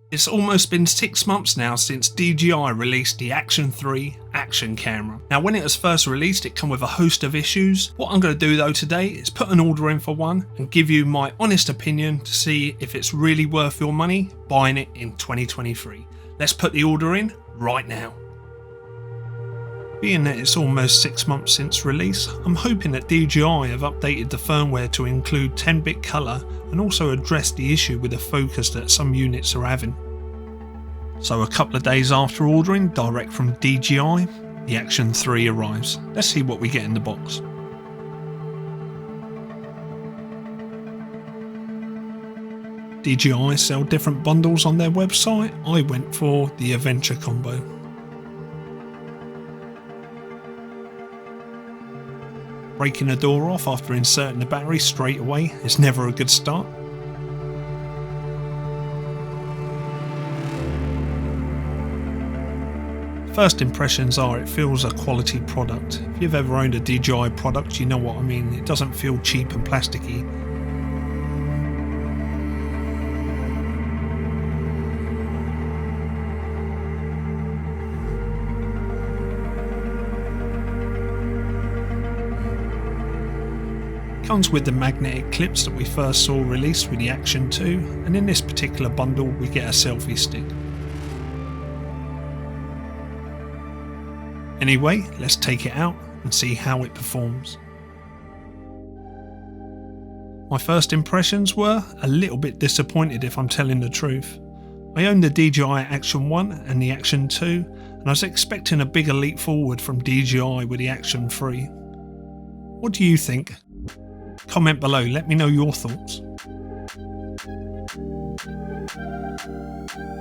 It's almost been 6 months now since DJI released the Action 3 action camera. Now when it was first released it came with a host of issues. What I'm going to do though today is put an order in for one and give you my honest opinion to see if it's really worth your money buying it in 2023. Let's put the order in right now. Being that it's almost 6 months since release, I'm hoping that DJI have updated the firmware to include 10-bit colour and also address the issue with the focus that some units are having. So a couple of days after ordering direct from DJI, the Action 3 arrives. Let's see what we get in the box. DJI sell different bundles on their website. I went for the Adventure combo. Breaking the door off after inserting the battery straight away is never a good start. First impressions are it feels a quality product. If you've ever owned a DJI product you know what I mean, it doesn't feel cheap and plasticky. Comes with the magnetic clips that we first saw released with the Action 2, and in this particular bundle we get a selfie stick. Anyway, let's take it out and see how it performs. My first impressions were a little bit disappointed if I'm telling the truth. I owned the DJI Action 1 and the Action 2 and I was expecting a bigger leap forward from DJI with the Action 3. What do you think? Comment below, let me know your thoughts.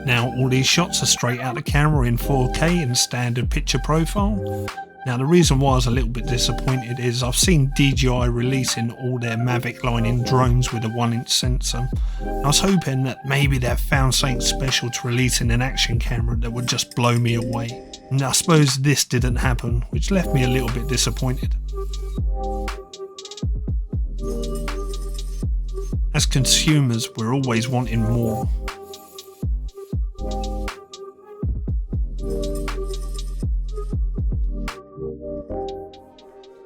Now all these shots are straight out the camera in 4K in standard picture profile. Now the reason why I was a little bit disappointed is I've seen DJI releasing all their MAVIC line in drones with a 1-inch sensor. I was hoping that maybe they've found something special to release in an action camera that would just blow me away. And I suppose this didn't happen, which left me a little bit disappointed. As consumers, we're always wanting more.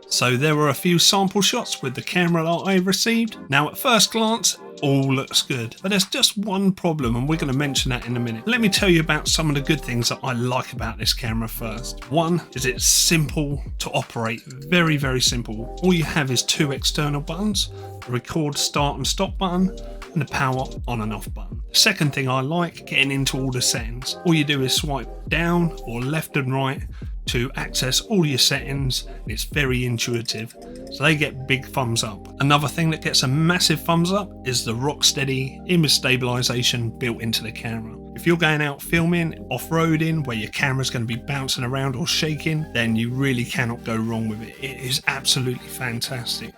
So there were a few sample shots with the camera that I received. Now at first glance, all looks good, but there's just one problem and we're going to mention that in a minute. Let me tell you about some of the good things that I like about this camera first. One is it's simple to operate, very, very simple. All you have is two external buttons, the record start and stop button and the power on and off button. The second thing I like, getting into all the settings. All you do is swipe down or left and right to access all your settings. It's very intuitive, so they get big thumbs up. Another thing that gets a massive thumbs up is the rock steady image stabilization built into the camera. If you're going out filming, off-roading, where your camera's going to be bouncing around or shaking, then you really cannot go wrong with it. It is absolutely fantastic.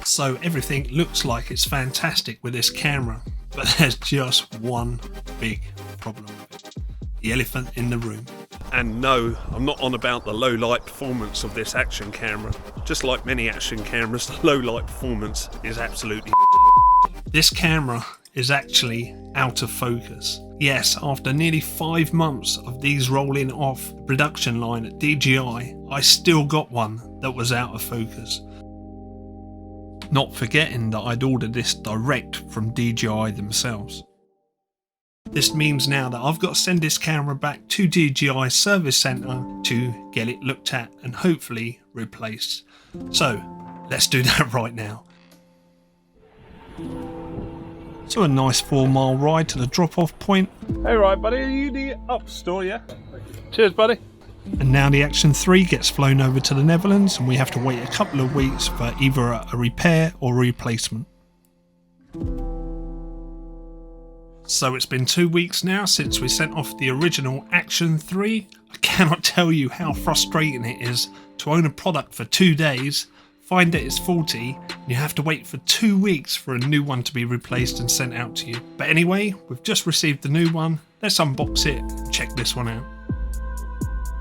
So everything looks like it's fantastic with this camera, but there's just one big problem with it. The elephant in the room. And no, I'm not on about the low light performance of this action camera. Just like many action cameras, the low light performance is absolutely This camera is actually out of focus. Yes, after nearly 5 months of these rolling off the production line at DJI, I still got one that was out of focus. Not forgetting that I'd ordered this direct from DJI themselves. This means now that I've got to send this camera back to DJI Service Centre to get it looked at and hopefully replaced. So let's do that right now. So a nice 4-mile ride to the drop-off point. Hey, right, buddy, are you the up store, yeah? Cheers, buddy. And now the Action 3 gets flown over to the Netherlands, and we have to wait a couple of weeks for either a repair or replacement. So it's been 2 weeks now since we sent off the original Action 3. I cannot tell you how frustrating it is to own a product for 2 days, find that it's faulty, and you have to wait for 2 weeks for a new one to be replaced and sent out to you. But anyway, we've just received the new one. Let's unbox it and check this one out.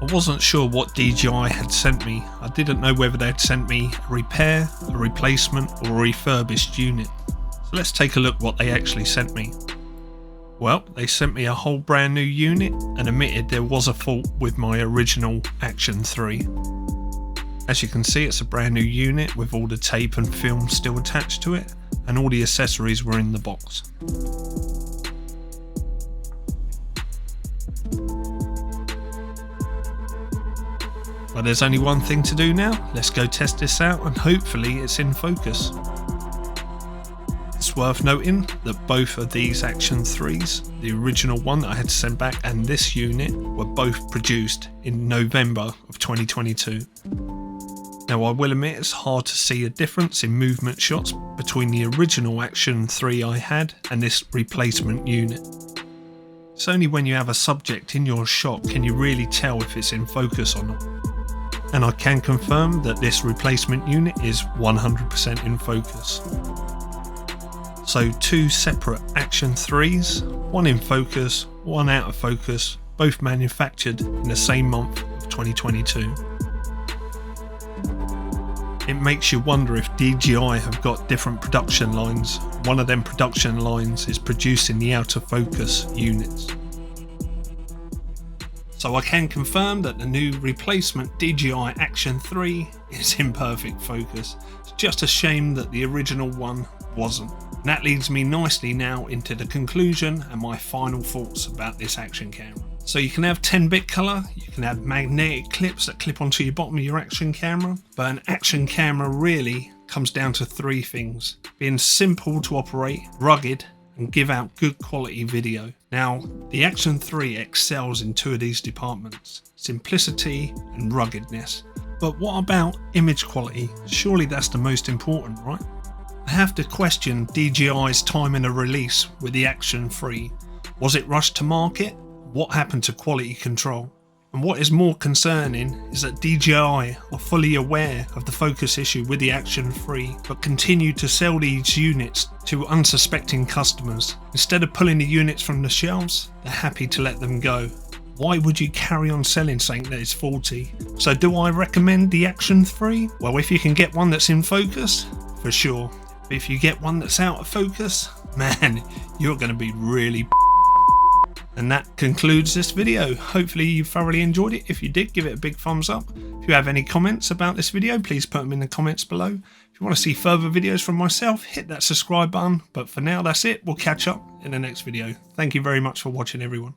I wasn't sure what DJI had sent me. I didn't know whether they'd sent me a repair, a replacement, or a refurbished unit. So let's take a look what they actually sent me. Well, they sent me a whole brand new unit and admitted there was a fault with my original Action 3. As you can see, it's a brand new unit with all the tape and film still attached to it, and all the accessories were in the box. But there's only one thing to do now. Let's go test this out and hopefully it's in focus. It's worth noting that both of these Action 3s, the original one that I had to send back and this unit, were both produced in November of 2022. Now I will admit it's hard to see a difference in movement shots between the original Action 3 I had and this replacement unit. It's only when you have a subject in your shot can you really tell if it's in focus or not. And I can confirm that this replacement unit is 100% in focus. So 2 separate Action 3s, one in focus, one out of focus, both manufactured in the same month of 2022. It makes you wonder if DJI have got different production lines. One of them production lines is producing the out of focus units. So I can confirm that the new replacement DJI Action 3 is in perfect focus. It's just a shame that the original one wasn't. And that leads me nicely now into the conclusion and my final thoughts about this action camera. So you can have 10-bit colour, you can have magnetic clips that clip onto your bottom of your action camera, but an action camera really comes down to 3 things: being simple to operate, rugged, and give out good quality video. Now, the Action 3 excels in 2 of these departments: simplicity and ruggedness. But what about image quality? Surely that's the most important, right? I have to question DJI's timing of release with the Action 3. Was it rushed to market? What happened to quality control? And what is more concerning is that DJI are fully aware of the focus issue with the Action 3, but continue to sell these units to unsuspecting customers. Instead of pulling the units from the shelves, they're happy to let them go. Why would you carry on selling something that is faulty? So do I recommend the Action 3? Well, if you can get one that's in focus, for sure. But if you get one that's out of focus, man, you're going to be really. And that concludes this video. Hopefully you thoroughly enjoyed it. If you did, give it a big thumbs up. If you have any comments about this video, please put them in the comments below. If you want to see further videos from myself, hit that subscribe button. But for now, that's it. We'll catch up in the next video. Thank you very much for watching, everyone.